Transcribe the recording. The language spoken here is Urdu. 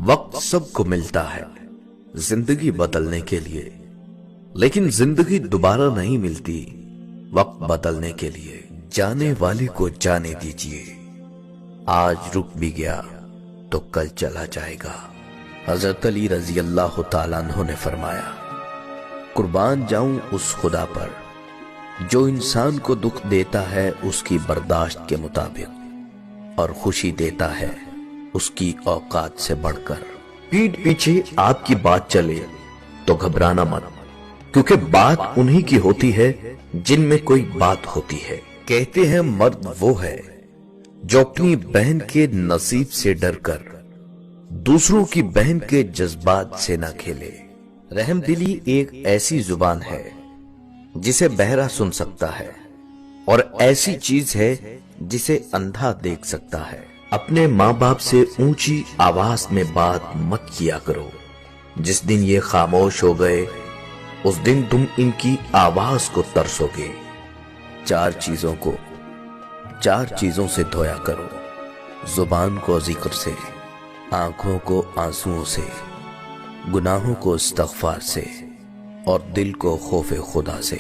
وقت سب کو ملتا ہے زندگی بدلنے کے لیے، لیکن زندگی دوبارہ نہیں ملتی وقت بدلنے کے لیے۔ جانے والے کو جانے دیجیے، آج رک بھی گیا تو کل چلا جائے گا۔ حضرت علی رضی اللہ تعالیٰ عنہ نے فرمایا، قربان جاؤں اس خدا پر جو انسان کو دکھ دیتا ہے اس کی برداشت کے مطابق اور خوشی دیتا ہے اس کی اوقات سے بڑھ کر۔ پیٹھ پیچھے آپ کی بات چلے تو گھبرانا مت، کیونکہ بات انہی کی ہوتی ہے جن میں کوئی بات ہوتی ہے۔ کہتے ہیں مرد وہ ہے جو اپنی بہن کے نصیب سے ڈر کر دوسروں کی بہن کے جذبات سے نہ کھیلے۔ رحم دلی ایک ایسی زبان ہے جسے بہرا سن سکتا ہے، اور ایسی چیز ہے جسے اندھا دیکھ سکتا ہے۔ اپنے ماں باپ سے اونچی آواز میں بات مت کیا کرو، جس دن یہ خاموش ہو گئے اس دن تم ان کی آواز کو ترسو گے۔ چار چیزوں سے دھویا کرو، زبان کو ذکر سے، آنکھوں کو آنسوؤں سے، گناہوں کو استغفار سے، اور دل کو خوف خدا سے۔